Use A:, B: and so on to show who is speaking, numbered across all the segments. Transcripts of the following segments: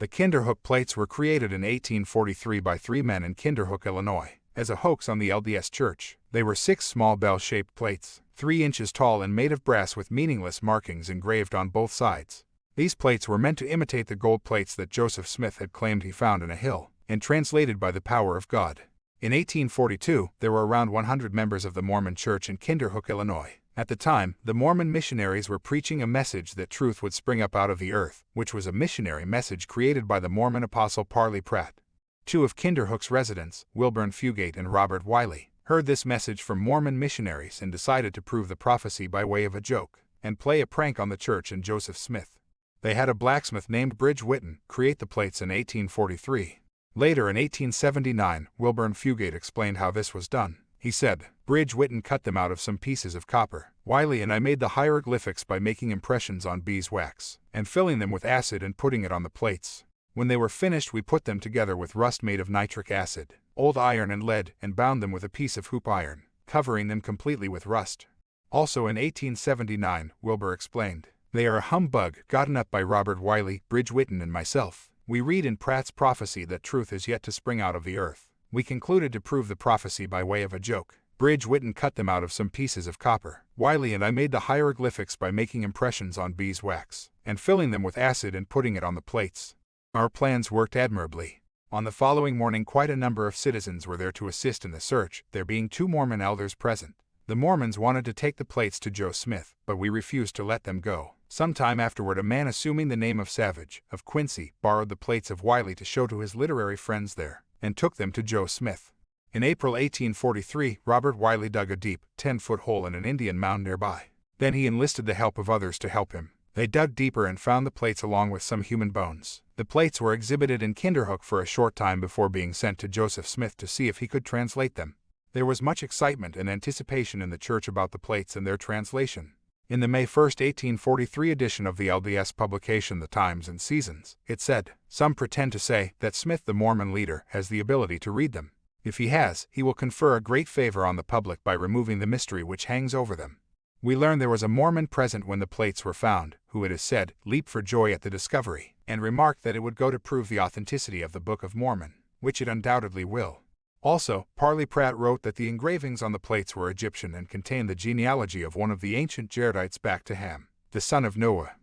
A: The Kinderhook plates were created in 1843 by 3 men in Kinderhook, Illinois, as a hoax on the LDS Church. They were 6 small bell-shaped plates, 3 inches tall and made of brass with meaningless markings engraved on both sides. These plates were meant to imitate the gold plates that Joseph Smith had claimed he found in a hill, and translated by the power of God. In 1842, there were around 100 members of the Mormon Church in Kinderhook, Illinois. At the time, the Mormon missionaries were preaching a message that truth would spring up out of the earth, which was a missionary message created by the Mormon apostle Parley Pratt. 2 of Kinderhook's residents, Wilburn Fugate and Robert Wiley, heard this message from Mormon missionaries and decided to prove the prophecy by way of a joke, and play a prank on the church and Joseph Smith. They had a blacksmith named Bridge Whitten create the plates in 1843. Later in 1879, Wilburn Fugate explained how this was done. He said, "Bridge Whitten cut them out of some pieces of copper. Wiley and I made the hieroglyphics by making impressions on beeswax, and filling them with acid and putting it on the plates. When they were finished, we put them together with rust made of nitric acid, old iron and lead, and bound them with a piece of hoop iron, covering them completely with rust." Also in 1879, Wilbur explained, "They are a humbug gotten up by Robert Wiley, Bridge Whitten, and myself. We read in Pratt's prophecy that truth is yet to spring out of the earth. We concluded to prove the prophecy by way of a joke. Bridge Whitten cut them out of some pieces of copper. Wiley and I made the hieroglyphics by making impressions on beeswax, and filling them with acid and putting it on the plates. Our plans worked admirably." On the following morning, quite a number of citizens were there to assist in the search, there being 2 Mormon elders present. The Mormons wanted to take the plates to Joe Smith, but we refused to let them go. Some time afterward, a man assuming the name of Savage, of Quincy, borrowed the plates of Wiley to show to his literary friends there, and took them to Joe Smith. In April 1843, Robert Wiley dug a deep, 10-foot hole in an Indian mound nearby. Then he enlisted the help of others to help him. They dug deeper and found the plates along with some human bones. The plates were exhibited in Kinderhook for a short time before being sent to Joseph Smith to see if he could translate them. There was much excitement and anticipation in the church about the plates and their translation. In the May 1, 1843 edition of the LDS publication The Times and Seasons, it said, "Some pretend to say that Smith, the Mormon leader, has the ability to read them. If he has, he will confer a great favor on the public by removing the mystery which hangs over them." We learn there was a Mormon present when the plates were found, who, it is said, leaped for joy at the discovery, and remarked that it would go to prove the authenticity of the Book of Mormon, which it undoubtedly will. Also, Parley Pratt wrote that the engravings on the plates were Egyptian and contained the genealogy of one of the ancient Jaredites back to Ham, the son of Noah.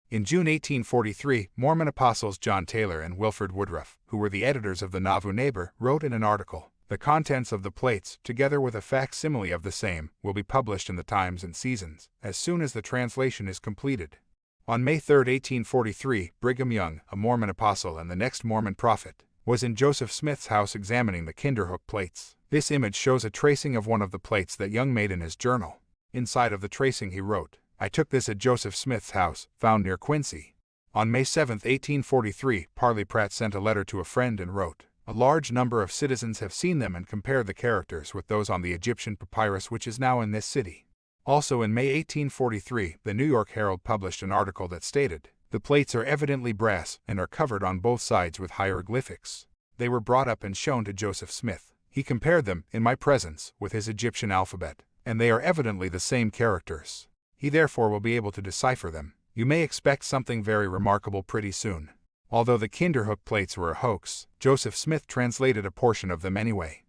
A: In June 1843, Mormon apostles John Taylor and Wilford Woodruff, who were the editors of the Nauvoo Neighbor, wrote in an article, "The contents of the plates, together with a facsimile of the same, will be published in the Times and Seasons, as soon as the translation is completed." On May 3, 1843, Brigham Young, a Mormon apostle and the next Mormon prophet, was in Joseph Smith's house examining the Kinderhook plates. This image shows a tracing of one of the plates that Young made in his journal. Inside of the tracing he wrote, "I took this at Joseph Smith's house, found near Quincy." On May 7, 1843, Parley Pratt sent a letter to a friend and wrote, "A large number of citizens have seen them and compared the characters with those on the Egyptian papyrus which is now in this city." Also in May 1843, the New York Herald published an article that stated, "The plates are evidently brass and are covered on both sides with hieroglyphics. They were brought up and shown to Joseph Smith. He compared them, in my presence, with his Egyptian alphabet, and they are evidently the same characters. He therefore will be able to decipher them. You may expect something very remarkable pretty soon." Although the Kinderhook plates were a hoax, Joseph Smith translated a portion of them anyway.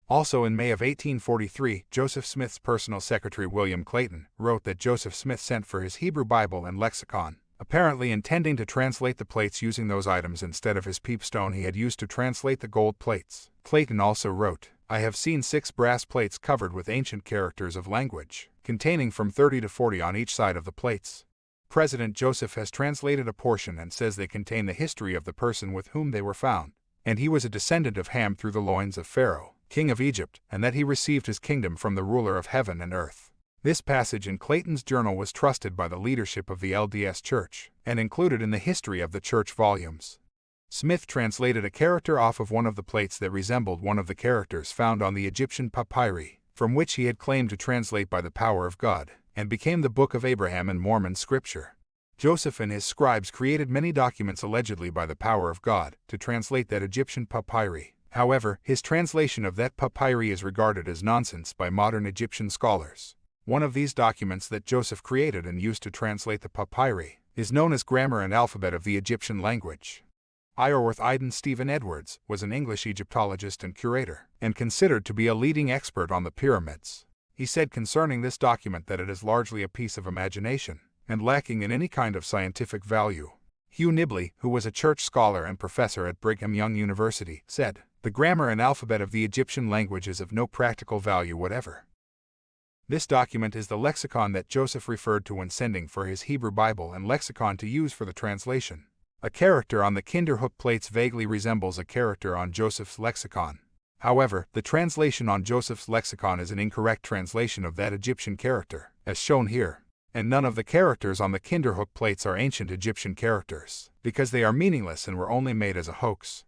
A: Also in May of 1843, Joseph Smith's personal secretary William Clayton wrote that Joseph Smith sent for his Hebrew Bible and Lexicon, apparently intending to translate the plates using those items instead of his peep stone he had used to translate the gold plates. Clayton also wrote, "I have seen 6 brass plates covered with ancient characters of language, containing from 30 to 40 on each side of the plates. President Joseph has translated a portion and says they contain the history of the person with whom they were found, and he was a descendant of Ham through the loins of Pharaoh, king of Egypt, and that he received his kingdom from the ruler of heaven and earth." This passage in Clayton's journal was trusted by the leadership of the LDS Church, and included in the history of the church volumes. Smith translated a character off of one of the plates that resembled one of the characters found on the Egyptian papyri, from which he had claimed to translate by the power of God, and became the Book of Abraham in Mormon scripture. Joseph and his scribes created many documents allegedly by the power of God to translate that Egyptian papyri. However, his translation of that papyri is regarded as nonsense by modern Egyptian scholars. One of these documents that Joseph created and used to translate the papyri is known as Grammar and Alphabet of the Egyptian Language. Iorwerth Iden Stephen Edwards was an English Egyptologist and curator, and considered to be a leading expert on the pyramids. He said concerning this document that it is largely a piece of imagination, and lacking in any kind of scientific value. Hugh Nibley, who was a church scholar and professor at Brigham Young University, said, "The grammar and alphabet of the Egyptian language is of no practical value whatever." This document is the lexicon that Joseph referred to when sending for his Hebrew Bible and Lexicon to use for the translation. A character on the Kinderhook plates vaguely resembles a character on Joseph's lexicon. However, the translation on Joseph's lexicon is an incorrect translation of that Egyptian character, as shown here. And none of the characters on the Kinderhook plates are ancient Egyptian characters, because they are meaningless and were only made as a hoax.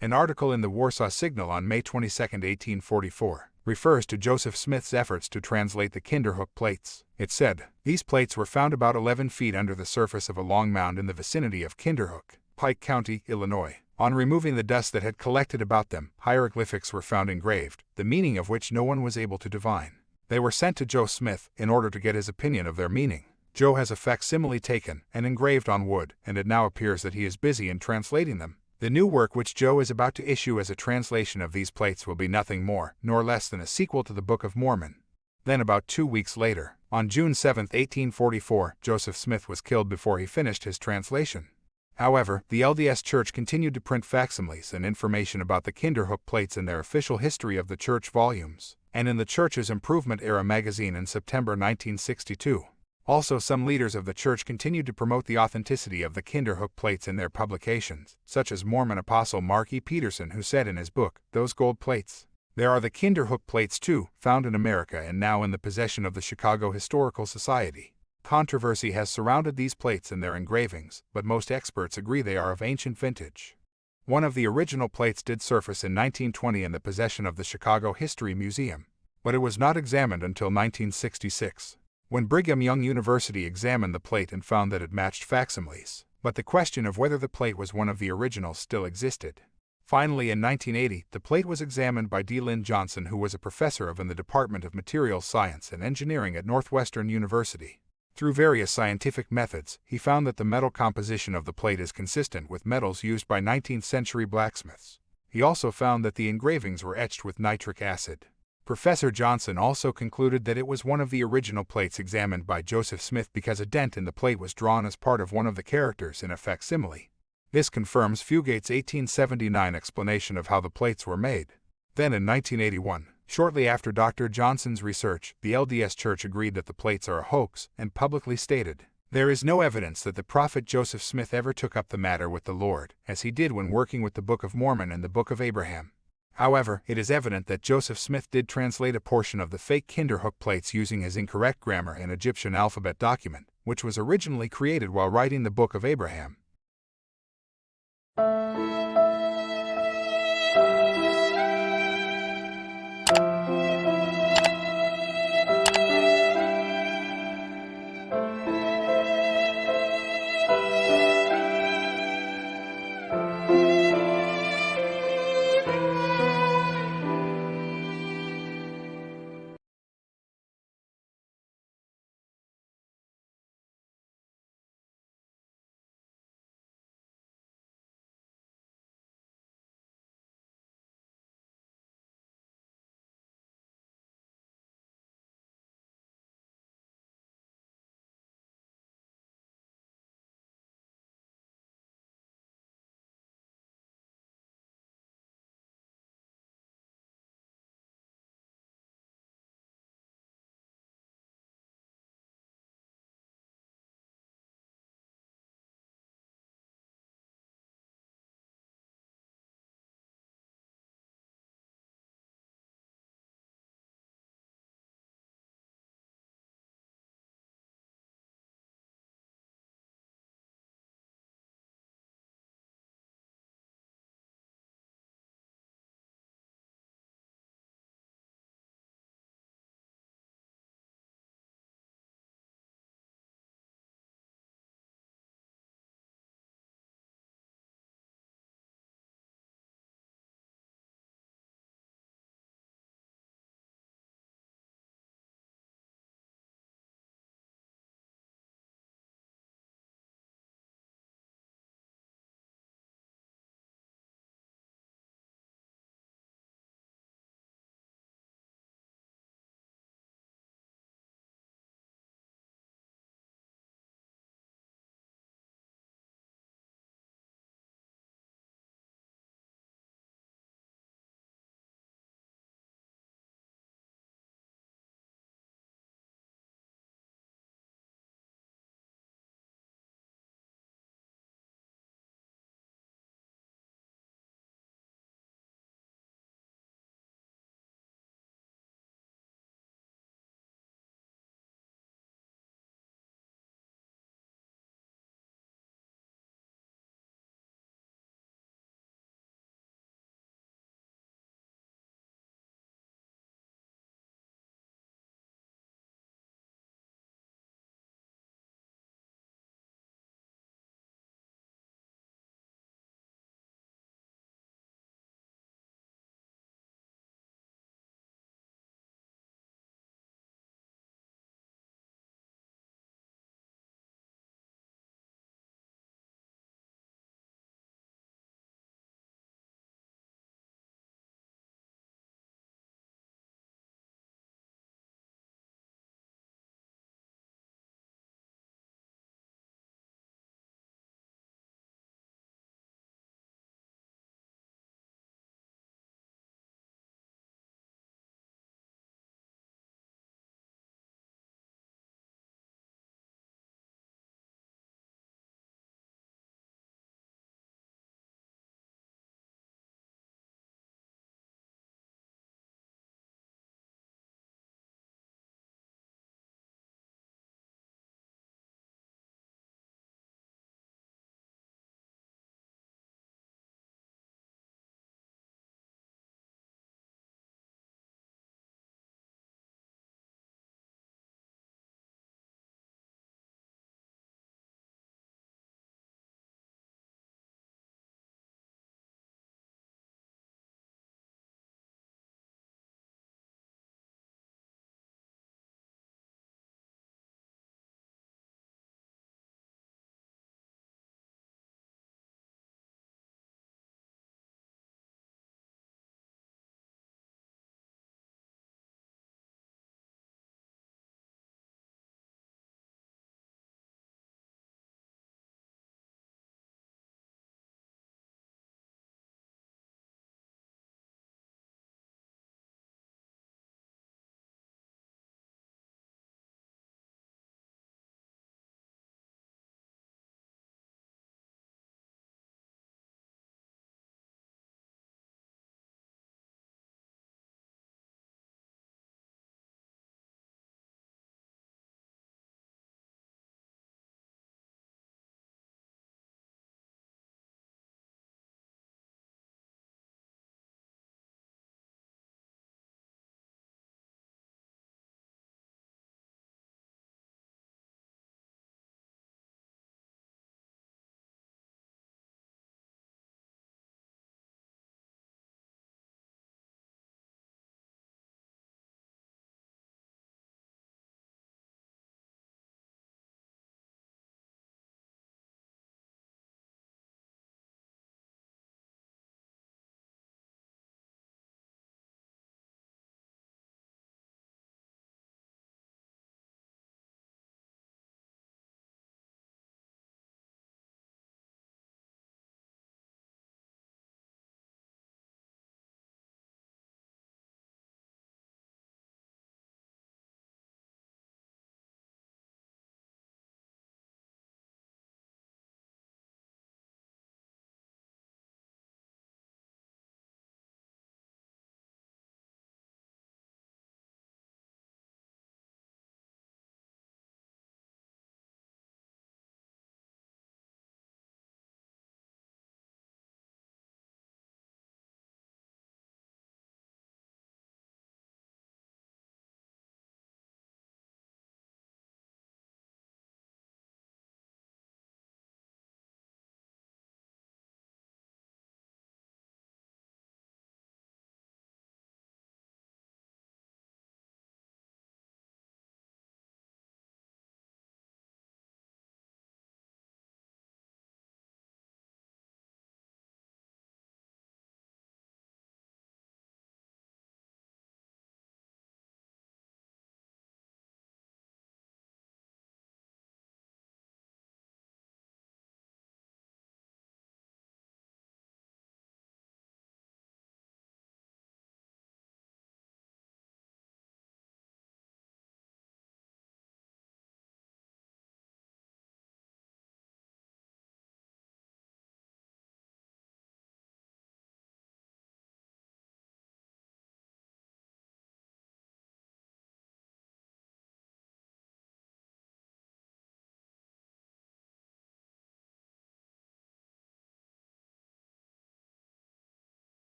A: An article in the Warsaw Signal on May 22, 1844, refers to Joseph Smith's efforts to translate the Kinderhook plates. It said, "These plates were found about 11 feet under the surface of a long mound in the vicinity of Kinderhook, Pike County, Illinois. On removing the dust that had collected about them, hieroglyphics were found engraved, the meaning of which no one was able to divine. They were sent to Joe Smith in order to get his opinion of their meaning. Joe has a facsimile taken and engraved on wood, and it now appears that he is busy in translating them. The new work which Joe is about to issue as a translation of these plates will be nothing more nor less than a sequel to the Book of Mormon." Then about 2 weeks later, on June 7, 1844, Joseph Smith was killed before he finished his translation. However, the LDS Church continued to print facsimiles and information about the Kinderhook plates in their official history of the church volumes, and in the church's Improvement Era magazine in September 1962. Also, some leaders of the church continued to promote the authenticity of the Kinderhook plates in their publications, such as Mormon apostle Mark E. Peterson, who said in his book, "Those gold plates. There are the Kinderhook plates too, found in America and now in the possession of the Chicago Historical Society." Controversy has surrounded these plates and their engravings, but most experts agree they are of ancient vintage. One of the original plates did surface in 1920 in the possession of the Chicago History Museum, but it was not examined until 1966, when Brigham Young University examined the plate and found that it matched facsimiles, but the question of whether the plate was one of the originals still existed. Finally, in 1980, the plate was examined by D. Lynn Johnson, who was a professor in the Department of Materials Science and Engineering at Northwestern University. Through various scientific methods, he found that the metal composition of the plate is consistent with metals used by 19th-century blacksmiths. He also found that the engravings were etched with nitric acid. Professor Johnson also concluded that it was one of the original plates examined by Joseph Smith because a dent in the plate was drawn as part of one of the characters in a facsimile. This confirms Fugate's 1879 explanation of how the plates were made. Then in 1981, shortly after Dr. Johnson's research, the LDS Church agreed that the plates are a hoax and publicly stated, "There is no evidence that the prophet Joseph Smith ever took up the matter with the Lord, as he did when working with the Book of Mormon and the Book of Abraham." However, it is evident that Joseph Smith did translate a portion of the fake Kinderhook plates using his incorrect grammar and Egyptian alphabet document, which was originally created while writing the Book of Abraham.